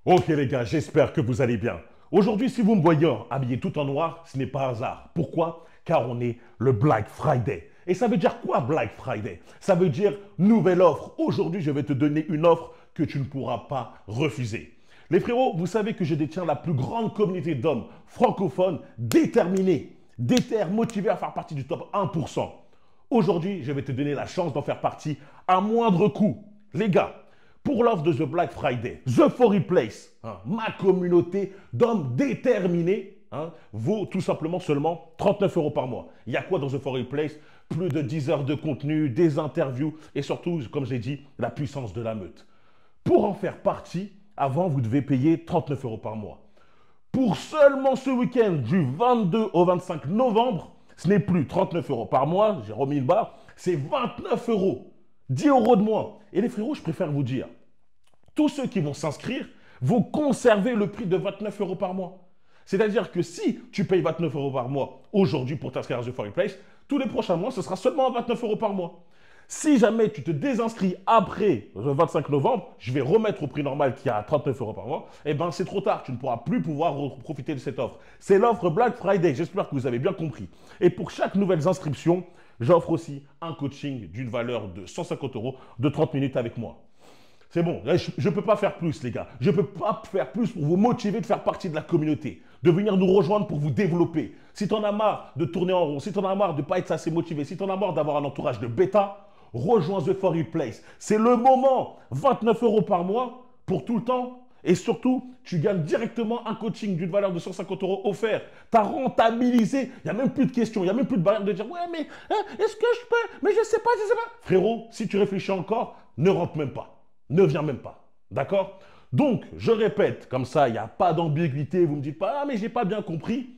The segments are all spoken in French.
Ok les gars, j'espère que vous allez bien. Aujourd'hui, si vous me voyez habillé tout en noir, ce n'est pas hasard. Pourquoi? Car on est le Black Friday. Et ça veut dire quoi Black Friday? Ça veut dire nouvelle offre. Aujourd'hui, je vais te donner une offre que tu ne pourras pas refuser. Les frérots, vous savez que je détiens la plus grande communauté d'hommes francophones motivés à faire partie du top 1%. Aujourd'hui, je vais te donner la chance d'en faire partie à moindre coût. Les gars, pour l'offre de The Black Friday, The Foreign Place, ma communauté d'hommes déterminés, vaut tout simplement seulement 39 euros par mois. Il y a quoi dans The Foreign Place? Plus de 10 heures de contenu, des interviews et surtout, comme j'ai dit, la puissance de la meute. Pour en faire partie, avant, vous devez payer 39 euros par mois. Pour seulement ce week-end du 22 au 25 novembre, ce n'est plus 39 euros par mois, j'ai remis une barre, c'est 29 euros. 10 euros de moins. Et les frérots, je préfère vous dire, tous ceux qui vont s'inscrire vont conserver le prix de 29 euros par mois. C'est-à-dire que si tu payes 29 euros par mois aujourd'hui pour t'inscrire à The Foreign Place, tous les prochains mois, ce sera seulement 29 euros par mois. Si jamais tu te désinscris après le 25 novembre, je vais remettre au prix normal qui est à 39 euros par mois, et ben c'est trop tard, tu ne pourras plus pouvoir profiter de cette offre. C'est l'offre Black Friday, j'espère que vous avez bien compris. Et pour chaque nouvelle inscription, j'offre aussi un coaching d'une valeur de 150 euros de 30 minutes avec moi. C'est bon, je ne peux pas faire plus, les gars. Je ne peux pas faire plus pour vous motiver de faire partie de la communauté, de venir nous rejoindre pour vous développer. Si tu en as marre de tourner en rond, si tu en as marre de ne pas être assez motivé, si tu en as marre d'avoir un entourage de bêta, rejoins The Foreign Place. C'est le moment. 29 euros par mois pour tout le temps. Et surtout, tu gagnes directement un coaching d'une valeur de 150 euros offert. Tu as rentabilisé. Il n'y a même plus de questions. Il n'y a même plus de barrière de dire ouais, mais est-ce que je peux? Mais je ne sais pas, je ne sais pas. Frérot, si tu réfléchis encore, ne rentre même pas. Ne viens même pas. D'accord? Donc, je répète, comme ça, il n'y a pas d'ambiguïté. Vous ne me dites pas, ah, mais je n'ai pas bien compris.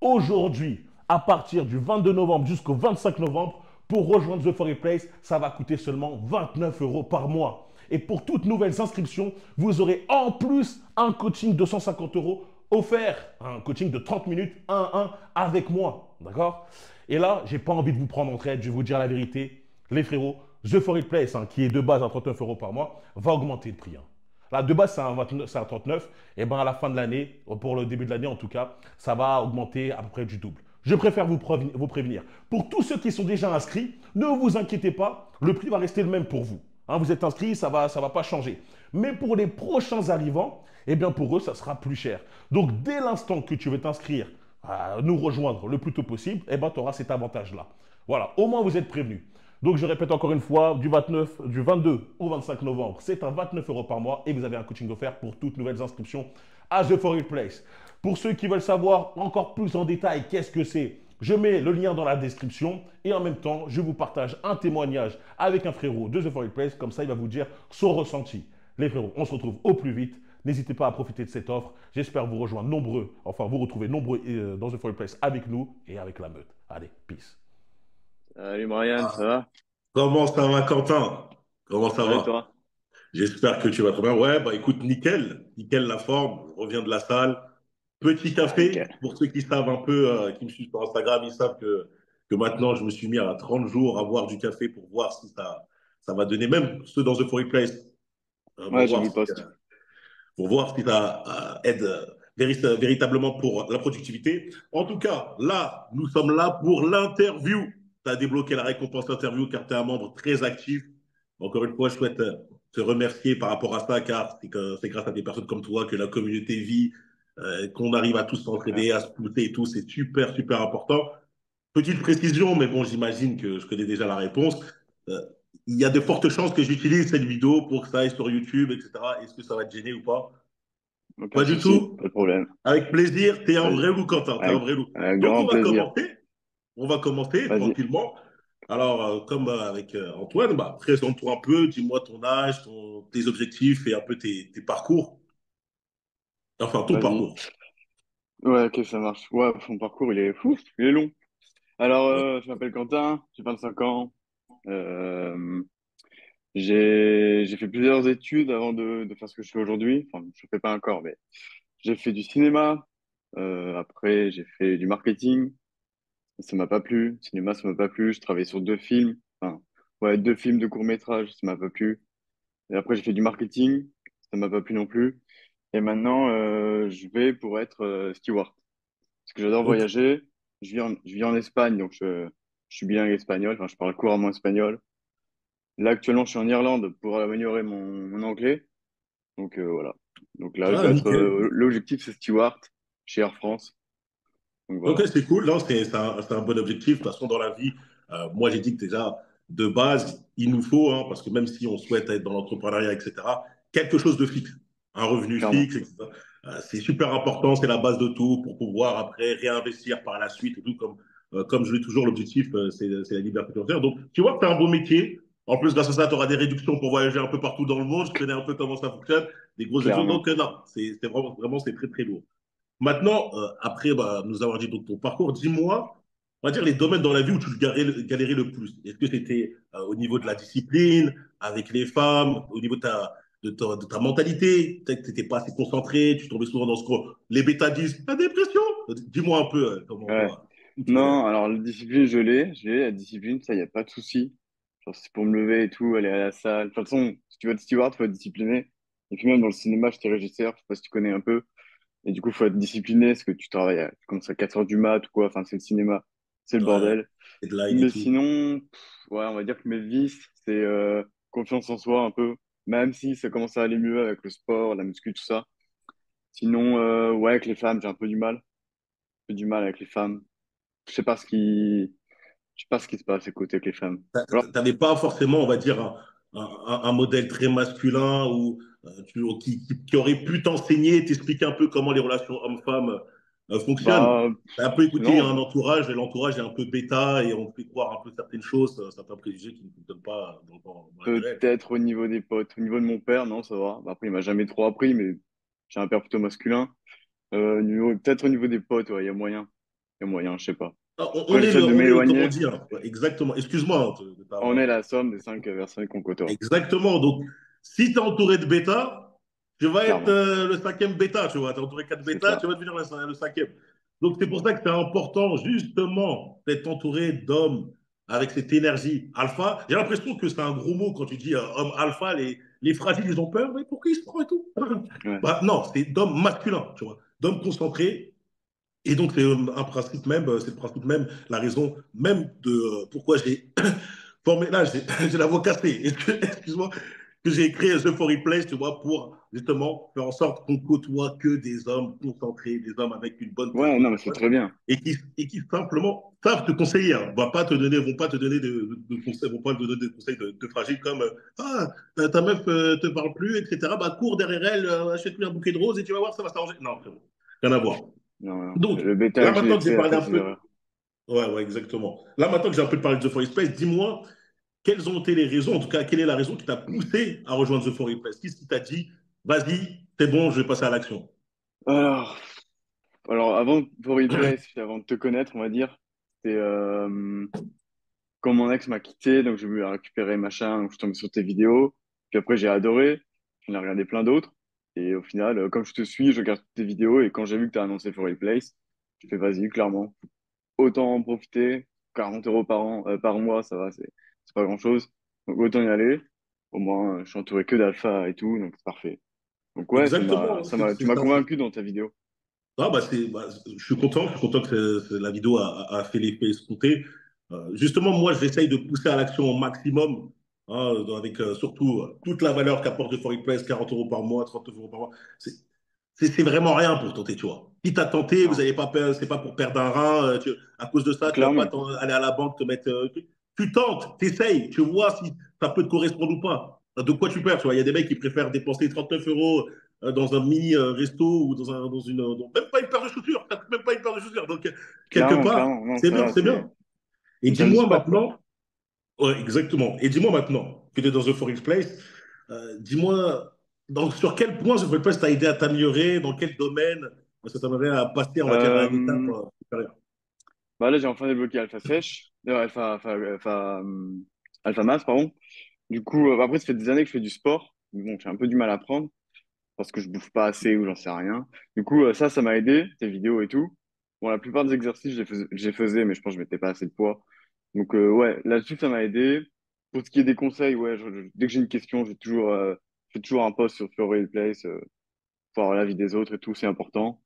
Aujourd'hui, à partir du 22 novembre jusqu'au 25 novembre, pour rejoindre The Foreign Place, ça va coûter seulement 29 euros par mois. Et pour toutes nouvelles inscriptions, vous aurez en plus un coaching de 150 euros offert. Un coaching de 30 minutes, 1 à 1 avec moi. D'accord? Et là, j'ai pas envie de vous prendre en traite, je vais vous dire la vérité. Les frérots, The Foreign Place, qui est de base à 39 euros par mois, va augmenter le prix. Là, de base, c'est un 39. Et bien, à la fin de l'année, pour le début de l'année en tout cas, ça va augmenter à peu près du double. Je préfère vous prévenir. Pour tous ceux qui sont déjà inscrits, ne vous inquiétez pas, le prix va rester le même pour vous. Vous êtes inscrits, ça va pas changer. Mais pour les prochains arrivants, eh bien pour eux, ça sera plus cher. Donc, dès l'instant que tu veux t'inscrire à nous rejoindre le plus tôt possible, eh ben, tu auras cet avantage-là. Voilà, au moins vous êtes prévenus. Donc je répète encore une fois, du 22 au 25 novembre, c'est un 29 euros par mois et vous avez un coaching offert pour toutes nouvelles inscriptions à The Foreign Place. Pour ceux qui veulent savoir encore plus en détail qu'est-ce que c'est, je mets le lien dans la description et en même temps, je vous partage un témoignage avec un frérot de The Foreign Place, comme ça il va vous dire son ressenti. Les frérots, on se retrouve au plus vite. N'hésitez pas à profiter de cette offre. J'espère vous rejoindre nombreux, enfin vous retrouver nombreux dans The Foreign Place avec nous et avec la meute. Allez, peace. Salut Marianne, ça va? Comment ça va, Quentin? Comment ça Ouais, et va? toi? J'espère que tu vas très bien. Ouais, bah écoute, nickel, nickel la forme. Je reviens de la salle. Petit Ah, café, nickel. pour ceux qui savent un peu, qui me suivent sur Instagram, ils savent que maintenant je me suis mis à 30 jours à boire du café pour voir si ça va donner, même ceux dans The Foreign Place, Ouais, j'ai vu le post. pour voir si ça aide véritablement pour la productivité. En tout cas, là, nous sommes là pour l'interview. Tu as débloqué la récompense interview car tu es un membre très actif. Encore une fois, je souhaite te remercier par rapport à ça car c'est grâce à des personnes comme toi que la communauté vit, qu'on arrive à tous s'entraider, à se pousser et tout. C'est super, super important. Petite précision, mais bon, j'imagine que je connais déjà la réponse. Euh, il y a de fortes chances que j'utilise cette vidéo pour que ça aille sur YouTube, etc. Est-ce que ça va te gêner ou pas? Aucun Pas du souci, tout. pas de problème. Avec plaisir. T'es un Vas-y. vrai loup, Quentin. T'es un Avec, vrai loup. avec Donc, grand plaisir. On va commencer Vas-y. tranquillement. Alors, comme avec Antoine, bah, présente-toi un peu. Dis-moi ton âge, tes objectifs et un peu tes parcours. Enfin, ton Vas-y. parcours. Ouais, ok, ça marche. Ouais, mon parcours, il est fou, il est long. Alors, Ouais. je m'appelle Quentin, j'ai 25 ans. Euh, j'ai fait plusieurs études avant de faire ce que je fais aujourd'hui. Enfin, je fais pas encore, mais j'ai fait du cinéma. Après, j'ai fait du marketing. Ça m'a pas plu. Le cinéma, ça m'a pas plu. Je travaillais sur deux films. Enfin, ouais, deux films de court-métrage, ça m'a pas plu. Et après, j'ai fait du marketing. Ça m'a pas plu non plus. Et maintenant, je vais pour être steward. Parce que j'adore Ok. voyager. Je vis en Espagne, donc je suis bilingue espagnol. Enfin, je parle couramment espagnol. Là, actuellement, je suis en Irlande pour améliorer mon anglais. Donc voilà. Donc là, je Ah, vais être. nickel. L'objectif, c'est steward chez Air France. Donc Ok, voilà. c'est cool. Non, c'est un bon objectif. De toute façon, dans la vie, moi, j'ai dit que déjà, de base, il nous faut, hein, parce que même si on souhaite être dans l'entrepreneuriat, etc., quelque chose de fixe, un revenu Clairement. fixe, etc. C'est super important, c'est la base de tout pour pouvoir après réinvestir par la suite et tout. Comme je l'ai toujours, l'objectif, c'est la liberté financière. Donc, tu vois que tu as un beau métier. En plus, grâce à ça, tu auras des réductions pour voyager un peu partout dans le monde. Je connais un peu comment ça fonctionne, des grosses réductions. Clairement. Donc, non, c'est vraiment, vraiment, c'est très, très lourd. Maintenant, après bah, nous avoir dit donc, ton parcours, dis-moi, on va dire les domaines dans la vie où tu galérais le plus. Est-ce que c'était au niveau de la discipline, avec les femmes, au niveau de ta mentalité, peut-être que tu n'étais pas assez concentré, tu tombais souvent dans ce que les bêtas disent, la dépression. Dis-moi un peu comment Ouais. toi, où tu galérais. Non, alors la discipline, je l'ai. Je l'ai, la discipline, ça, il n'y a pas de souci. Genre, c'est pour me lever et tout, aller à la salle. De toute façon, si tu veux être steward, faut être discipliné. Et puis même dans le cinéma, j'étais régisseur, je sais pas si tu connais un peu. Et du coup, faut être discipliné, parce que tu travailles tu commences à 4 heures du mat ou quoi. Enfin, c'est le cinéma, c'est le Ouais, bordel. deadline et Mais tout. sinon, ouais, on va dire que mes vices, c'est confiance en soi un peu. Même si ça commence à aller mieux avec le sport, la muscu, tout ça. Sinon, ouais, avec les femmes, j'ai un peu du mal. Un peu du mal avec les femmes. Je sais pas ce qui, je sais pas ce qui se passe à côté avec les femmes. Alors, Tu n'avais pas forcément, on va dire, un modèle très masculin ou qui aurait pu t'enseigner, t'expliquer un peu comment les relations hommes-femmes fonctionnent. bah, Tu as un peu écouté non, un entourage, et l'entourage est un peu bêta et on fait croire un peu certaines choses, certains préjugés qui ne fonctionnent pas dans la vie réelle. peut-être au niveau des potes. Au niveau de mon père, non, ça va. Bah, après, il m'a jamais trop appris, mais j'ai un père plutôt masculin. Peut-être au niveau des potes, ouais, il y a moyen. Il y a moyen, je sais pas. Ah, Après, j'essaie de on est le, comme on m'éloigner. dit, hein, ouais, exactement. Excuse-moi hein, de On est t'avoir. la somme des 5 personnes qu'on côtoie, Exactement. Donc, si tu es entouré de bêta, tu vas être clairement. le cinquième bêta, tu vois. Tu es entouré de quatre C'est bêta, ça. tu vas devenir le cinquième. Donc, c'est pour ça que c'est important, justement, d'être entouré d'hommes avec cette énergie alpha. J'ai l'impression que c'est un gros mot quand tu dis homme alpha, les fragiles, ils ont peur. Mais pourquoi ils se prennent et tout? Ouais. Bah, non, c'est d'hommes masculins, tu vois. D'hommes concentrés. Et donc, c'est un principe même, c'est le principe même, la raison même de pourquoi j'ai formé. Là, j'ai la voix cassée. Excuse-moi, que j'ai créé The For Replace, tu vois, pour justement faire en sorte qu'on côtoie que des hommes concentrés, des hommes avec une bonne tête Ouais, haute non, mais c'est poche très bien. et qui simplement savent te conseiller. Hein. Vont pas te donner de conseils, vont pas te donner des conseils de fragiles comme ah ta meuf te parle plus, etc. Bah cours derrière elle, achète-lui un bouquet de roses et tu vas voir ça va s'arranger. Non, frérot, rien à voir. Non, non. Donc Le bêta là avec maintenant que j'ai l'excès, parlé après, un c'est peu, l'erreur. ouais ouais exactement. Là maintenant que j'ai un peu parlé de The For Place, dis-moi quelles ont été les raisons, en tout cas, quelle est la raison qui t'a poussé à rejoindre The For Place? Qu'est-ce qui t'a dit, vas-y, c'est bon, je vais passer à l'action? Alors, avant, pour replace, avant de te connaître, on va dire, c'est quand mon ex m'a quitté, donc j'ai voulu la récupérer, machin, donc je suis tombé sur tes vidéos. Puis après, j'ai adoré. J'en ai regardé plein d'autres. Et au final, comme je te suis, je regarde toutes tes vidéos. Et quand j'ai vu que tu as annoncé For Replace, je fais vas-y, clairement. Autant en profiter. 40 euros par an, par mois, ça va, c'est pas grand-chose. Donc autant y aller. Au moins, je suis entouré que d'alpha et tout, donc c'est parfait. Donc ouais, Exactement, tu m'as convaincu dans ta vidéo. ah, bah, je suis content que la vidéo a fait l'effet escompté. Justement, moi, j'essaye de pousser à l'action au maximum, hein, avec surtout toute la valeur qu'apporte le Forex Place, 40 euros par mois, 30 euros par mois. C'est c'est vraiment rien pour tenter, tu vois. Quitte à tenter, vous Non, n'avez pas peur, c'est pas pour perdre un rein. À cause de ça, tu vas pas clairement, aller à la banque te mettre. Tu tentes, tu essayes, tu vois si ça peut te correspondre ou pas. De quoi tu perds, tu vois. Il y a des mecs qui préfèrent dépenser 39 euros dans un mini resto ou dans une. Même pas une paire de chaussures. Ça coûte même pas une paire de chaussures. Donc, quelque clairement, part, clairement. Non, c'est ça bien, va, c'est bien. Et c'est une salle de dis-moi sport, quoi. maintenant, ouais, exactement. Et dis-moi maintenant que tu es dans The Forex Place, dis-moi sur quel point The Forex Place t'a aidé à t'améliorer, dans quel domaine ça t'aimerait à passer, on va dire, à une étape Euh, supérieure. Bah là, j'ai enfin débloqué Alpha Sèche, Alpha Mass, pardon. Du coup, après, ça fait des années que je fais du sport. Donc, j'ai un peu du mal à prendre parce que je bouffe pas assez ou j'en sais rien. Du coup, ça m'a aidé, tes vidéos et tout. Bon, la plupart des exercices, je les faisais, mais je pense que je mettais pas assez de poids. Donc, ouais, là-dessus, ça m'a aidé. Pour ce qui est des conseils, ouais, dès que j'ai une question, je fais toujours un post sur Play Place. pour avoir l'avis des autres et tout, c'est important.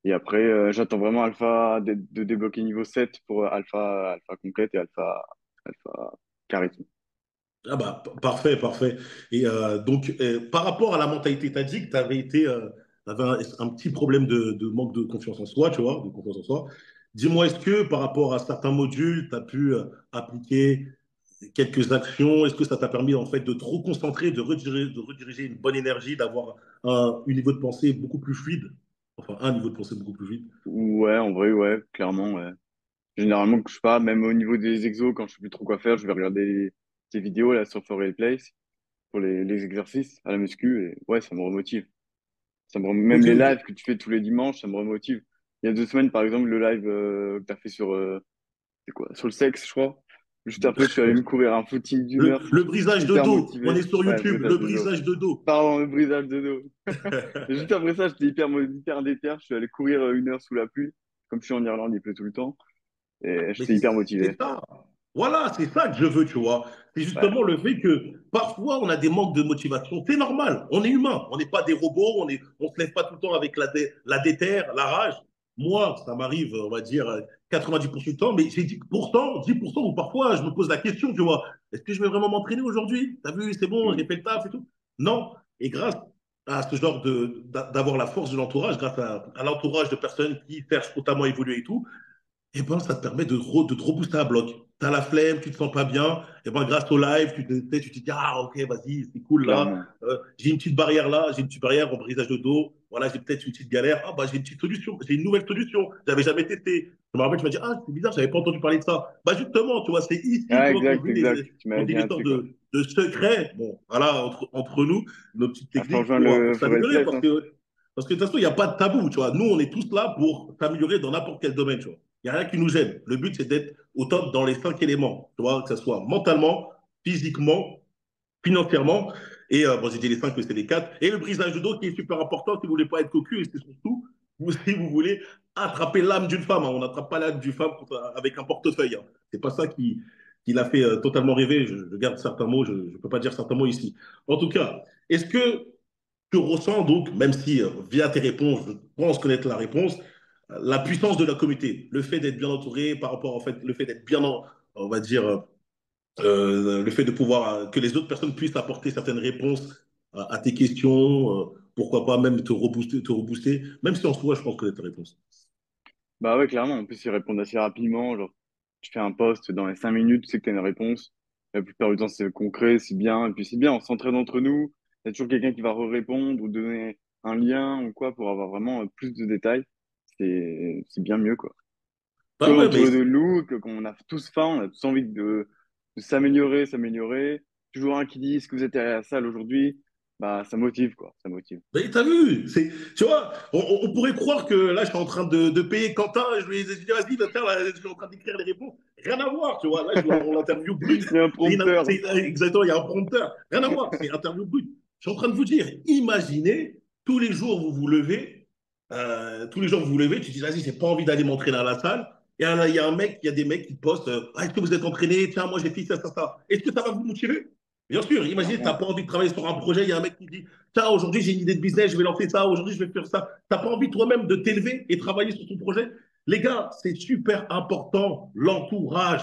Et après, j'attends vraiment Alpha de débloquer niveau 7 pour Alpha complète et Alpha charisme. Ah bah, parfait, parfait. Et donc, par rapport à la mentalité, tu as dit que tu avais été, t'avais un petit problème de manque de confiance en soi, tu vois, de confiance en soi. Dis-moi, est-ce que par rapport à certains modules, tu as pu appliquer quelques actions? Est-ce que ça t'a permis en fait de te reconcentrer, de rediriger une bonne énergie, d'avoir un niveau de pensée beaucoup plus fluide? Enfin, un niveau de pensée beaucoup plus fluide. Ouais, en vrai, ouais, clairement, ouais. Généralement, je sais pas, même au niveau des exos, quand je sais plus trop quoi faire, je vais regarder des vidéos là sur For Real Place pour les exercices à la muscu et ouais, ça me remotive. Même Ok, les ok. lives que tu fais tous les dimanches, ça me remotive. Il y a 2 semaines, par exemple, le live que tu as fait c'est quoi, sur le sexe, je crois. Juste après, je suis allé me courir un footing d'1 heure, Le brisage de hyper dos, on motivé. est sur Ouais, YouTube, le brisage de dos. brisage de dos. Pardon, le brisage de dos. Et juste après ça, j'étais hyper déter. Je suis allé courir 1 heure sous la pluie. Comme je suis en Irlande, il pleut tout le temps. Et Mais j'étais hyper c'est motivé. ça. Voilà, c'est ça que je veux, tu vois. C'est Ouais. justement le fait que parfois on a des manques de motivation. C'est normal, on est humain, on n'est pas des robots, on se lève pas tout le temps avec la déterre, la rage. Moi, ça m'arrive, on va dire, 90% du temps, mais j'ai dit que pourtant, 10% où parfois je me pose la question, tu vois, est-ce que je vais vraiment m'entraîner aujourd'hui? T'as vu, c'est bon, j'ai Mm. fait le taf et tout. Non. Et grâce à ce genre d'avoir la force de l'entourage, grâce à l'entourage de personnes qui cherchent totalement à évoluer et tout, eh ben, ça te permet de te rebooster à bloc. Tu as la flemme, tu te sens pas bien, et ben, grâce au live, tu te dis, ah, ok, vas-y, c'est cool là. Clairement. J'ai une petite barrière là, j'ai une petite barrière en brisage de dos. Voilà, j'ai peut-être une petite galère. Ah, bah, j'ai une petite solution, j'ai une nouvelle solution. J'avais jamais testé. Je me rappelle, tu m'as dit, ah, c'est bizarre, j'avais pas entendu parler de ça. Bah, justement, tu vois, c'est ici, Ah, tu vois, exact. Tu qu'on m'avais dit dit les un sortes truc, ouais. de secrets. Bon, voilà, entre nous, nos petites Il faut techniques rejoindre pour le Forest s'améliorer Place, hein. parce que de toute façon, il n'y a pas de tabou, tu vois. Nous, on est tous là pour s'améliorer dans n'importe quel domaine, tu vois. Il n'y a rien qui nous gêne. Le but, c'est d'être au top dans les 5 éléments, tu vois, que ce soit mentalement, physiquement, financièrement. Et bon, j'ai dit les 5, mais c'est les 4. Et le brisage de dos qui est super important si vous ne voulez pas être cocu et c'est surtout si vous voulez attraper l'âme d'une femme, hein. On n'attrape pas l'âme d'une femme avec un portefeuille, hein. C'est pas ça qui l'a fait totalement rêver. Je garde certains mots, je ne peux pas dire certains mots ici. En tout cas, est-ce que tu ressens donc, même si via tes réponses, je pense connaître la réponse, la puissance de la communauté, le fait d'être bien entouré par rapport en fait, le fait d'être bien, on va dire, le fait de pouvoir que les autres personnes puissent apporter certaines réponses à tes questions, pourquoi pas même te rebooster, même si en soi, je pense connaître ta réponse. Bah ouais, clairement. En plus, ils répondent assez rapidement. Genre, tu fais un post dans les 5 minutes, tu sais que tu as une réponse. La plupart du temps, c'est concret, c'est bien. Et puis, c'est bien, on s'entraide entre nous. Il y a toujours quelqu'un qui va répondre ou donner un lien ou quoi pour avoir vraiment plus de détails. C'est bien mieux, quoi. Bah Comme ouais, mais entouré de loups, qu'on a tous faim, on a tous envie de s'améliorer. Toujours un qui dit, est-ce que vous êtes allé à la salle aujourd'hui? Bah, ça motive, quoi. Ça motive. mais t'as vu, tu vois, on pourrait croire que là, je suis en train de payer Quentin, je lui ai dit, vas-y, va faire, là, je suis en train d'écrire les réponses. Rien à voir, tu vois, là, on l'interview brute. Il y a un prompteur. Exactement, il y a un prompteur. Rien à voir, c'est interview brute. Je suis en train de vous dire, imaginez, tous les jours, vous vous levez, tous les jours, vous vous levez, tu dis, vas-y, j'ai pas envie d'aller m'entraîner à la salle. Et là, il y a des mecs qui postent, ah, est-ce que vous êtes entraîné? Tiens, moi, j'ai fait ça, ça, ça. Est-ce que ça va vous motiver? Bien sûr, imaginez, tu n'as Clairement. pas envie de travailler sur un projet, il y a un mec qui dit, tiens, aujourd'hui j'ai une idée de business, je vais lancer ça, aujourd'hui je vais faire ça. Tu n'as pas envie toi-même de t'élever et travailler sur ton projet? Les gars, c'est super important, l'entourage.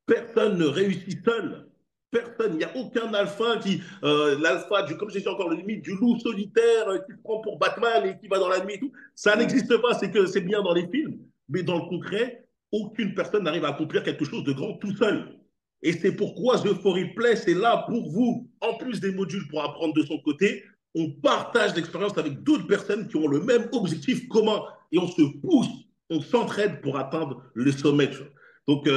Personne ne réussit seul. Personne, il n'y a aucun alpha l'alpha, comme j'ai dit encore, le limite du loup solitaire qui se prend pour Batman et qui va dans la nuit et tout. Ça Ouais. n'existe pas, c'est que c'est bien dans les films, mais dans le concret, aucune personne n'arrive à accomplir quelque chose de grand tout seul. Et c'est pourquoi The For Replay, c'est là pour vous. En plus des modules pour apprendre de son côté, on partage l'expérience avec d'autres personnes qui ont le même objectif commun et on se pousse, on s'entraide pour atteindre le sommet. Donc,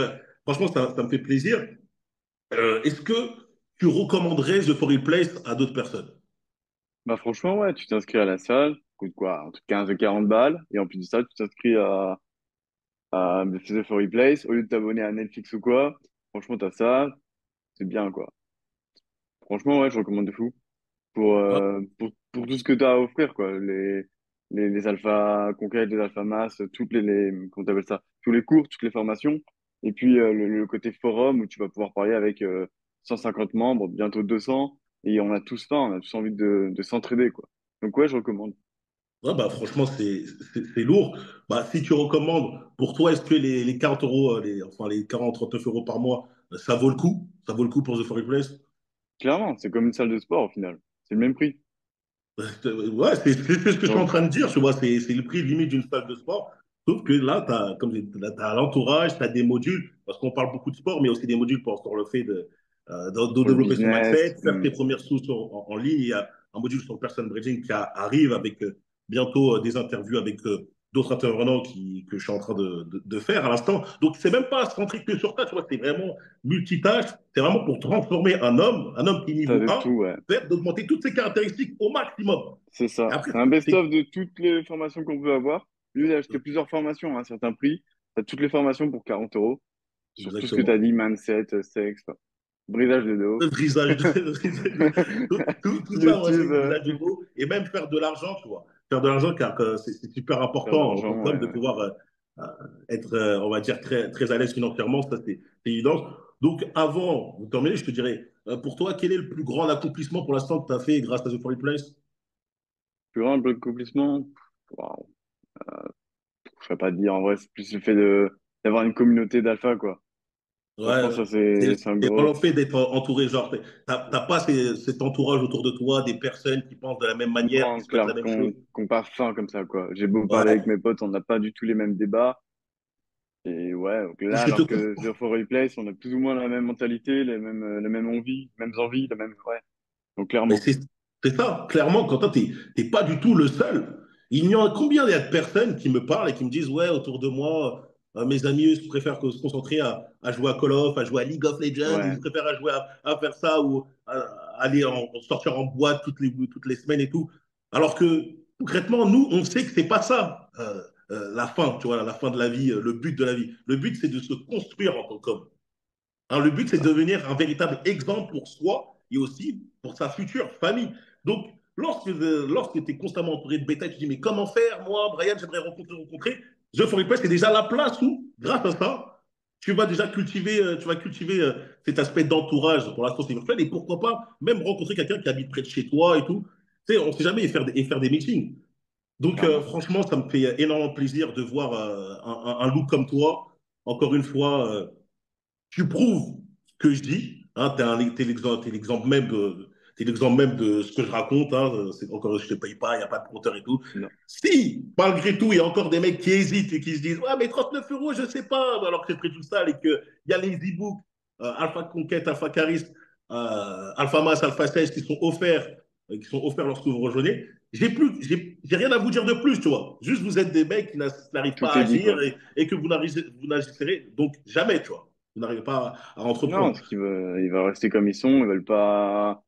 franchement, ça me fait plaisir. Est-ce que tu recommanderais The For Replay à d'autres personnes? Bah franchement, ouais, tu t'inscris à la salle, coûte quoi? Entre 15 et 40 balles. Et en plus de ça, tu t'inscris à The For Place. Au lieu de t'abonner à Netflix ou quoi, franchement, t'as ça, c'est bien, quoi. Franchement, ouais, je recommande de fou. Ah, Pour tout ce que t'as à offrir, quoi. Les alphas conquêtes, les alphas masses, comment t'appelles ça? Tous les cours, toutes les formations. Et puis, le côté forum où tu vas pouvoir parler avec 150 membres, bientôt 200. Et on a tous faim, on a tous envie de s'entraider, quoi. Donc, ouais, je recommande. Ouais, bah, franchement, c'est lourd. Bah, si tu recommandes, pour toi, est-ce que les 40 euros, enfin les 39 euros par mois, ça vaut le coup? Ça vaut le coup pour The Foreign Place? Clairement, c'est comme une salle de sport au final. C'est le même prix. Ouais, c'est ce que je suis en Donc, train de dire, tu vois, c'est le prix limite d'une salle de sport. Sauf que là, comme t'as l'entourage, tu as des modules, parce qu'on parle beaucoup de sport, mais aussi des modules sur le fait de pour le développer son business, mindset, faire tes premières sous en ligne. Il y a un module sur le person branding qui arrive avec bientôt des interviews avec d'autres intervenants que je suis en train de faire à l'instant. Donc, c'est même pas centré que sur ça, tu vois, c'est vraiment multitâche. C'est vraiment pour transformer un homme qui est ça niveau de 1, tout, ouais. faire d'augmenter toutes ses caractéristiques au maximum. C'est Et ça. après, C'est un best-of de toutes les formations qu'on peut avoir. Lui, il a acheté plusieurs formations à un certain prix. Tu as toutes les formations pour 40 euros sur tout ce que tu as exactement. dit, mindset, sexe, brisage de dos, Le brisage, tout ça, ouais, c'est YouTube, le brisage de dos. Et même faire de l'argent, tu vois. Faire de l'argent, car c'est super faire de important en tant l'argent, qu'homme de ouais. pouvoir euh, être, on va dire, très à l'aise financièrement. Ça, c'est évident. Donc, avant de terminer, je te dirais, pour toi, quel est le plus grand accomplissement pour l'instant que tu as fait grâce à The Foreign Place? Plus grand accomplissement, waouh, je ne saurais pas te dire. En vrai, c'est plus le fait de d'avoir une communauté d'alpha, quoi. Ouais, Franchement, ça, c'est c'est un c'est vraiment gros. le fait d'être entouré, genre, t'as pas cet entourage autour de toi, des personnes qui pensent de la même manière, qui Non, souhaitent la clair, même chose. qu'on part fin comme ça, quoi. J'ai beau parler avec Ouais, mes potes, on n'a pas du tout les mêmes débats. Et ouais, donc là, je te alors que comprends. The For Replace, on a plus ou moins la même mentalité, les mêmes envies, la même, ouais. Donc Mais clairement, c'est ça, clairement, Quentin, t'es pas du tout le seul. Il y a combien il y a de personnes qui me parlent et qui me disent, ouais, autour de moi, mes amis, eux, préfèrent se concentrer à jouer à Call of, à jouer à League of Legends, ouais, ils préfèrent à jouer à faire ça ou à aller sortir en boîte toutes les semaines et tout. Alors que, concrètement, nous, on sait que c'est pas ça, la fin, tu vois, la fin de la vie, le but de la vie. Le but, c'est de se construire en tant qu'homme. Hein, le but, c'est c'est de ça. devenir un véritable exemple pour soi et aussi pour sa future famille. Donc, lorsque tu es constamment entouré de bétail, tu te dis, mais comment faire, moi, Brian, j'aimerais rencontrer. The For Request, c'est déjà la place où, grâce à ça, tu vas cultiver cet aspect d'entourage pour la société virtuelle et pourquoi pas même rencontrer quelqu'un qui habite près de chez toi et tout. Tu sais, on ne sait jamais et faire des meetings. Donc, Clairement. franchement, ça me fait énormément plaisir de voir un look comme toi. Encore une fois, tu prouves ce que je dis. Hein, t'es l'exemple même t'es l'exemple même de ce que je raconte. Hein, c'est encore, je te paye pas, il n'y a pas de compteur et tout. Non. Si, malgré tout, il y a encore des mecs qui hésitent et qui se disent, ouais, mais 39 euros, je sais pas, alors que c'est très tout ça et qu'il y a les e-books, Alpha Conquête, Alpha Charisme, Alpha Mass, Alpha 16 qui sont offerts lorsque vous rejoignez. J'ai rien à vous dire de plus, tu vois. Juste, vous êtes des mecs qui n'arrivent pas Tout à est dit, agir quoi. et que vous n'agissez donc jamais, tu vois. Vous n'arrivez pas à Non, entreprendre. ils veulent rester comme ils sont, ils veulent pas,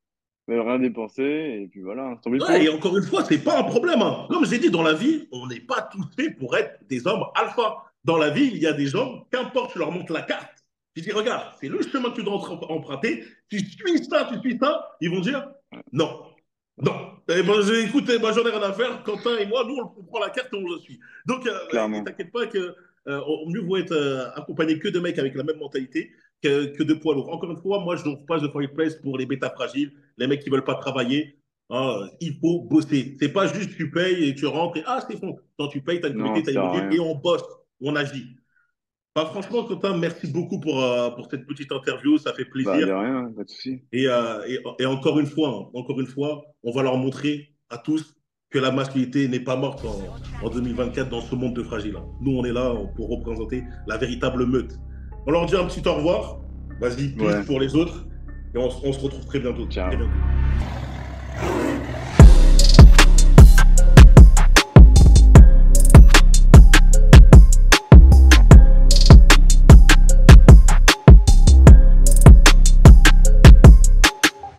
ils veulent rien dépenser, et puis voilà, tant pis pour Ouais, et eux. encore une fois, c'est pas un problème. Hein. Comme j'ai dit, dans la vie, on n'est pas tous faits pour être des hommes alpha. Dans la vie, il y a des gens, qu'importe, tu leur montres la carte. Tu dis, regarde, c'est le chemin que tu dois emprunter. Tu suis ça. Ils vont dire, non, non. Et ben, écoute, moi, j'en ai rien à faire. Quentin et moi, nous, on prend la carte et on le suit. Donc, Clairement. t'inquiète pas que mieux vaut être accompagné que de mecs avec la même mentalité que de poids lourds. Encore une fois, moi, je n'offre pas de Fireplace pour les bêtas fragiles, les mecs qui veulent pas travailler. Hein, il faut bosser. C'est pas juste tu payes et tu rentres et c'est bon. Quand tu payes, tu as une Non, communauté, tu as ça une sert à module et rien. on bosse, on agit. Bah, franchement, Quentin, merci beaucoup pour cette petite interview. Ça fait Bah, de plaisir. rien, pas de souci. Et encore une fois, on va leur montrer à tous que la masculinité n'est pas morte en 2024 dans ce monde de fragiles. Nous, on est là pour représenter la véritable meute. On leur dit un petit au revoir. Vas-y, peace Ouais, pour les autres. Et on se retrouve très bientôt. Très ciao. bientôt.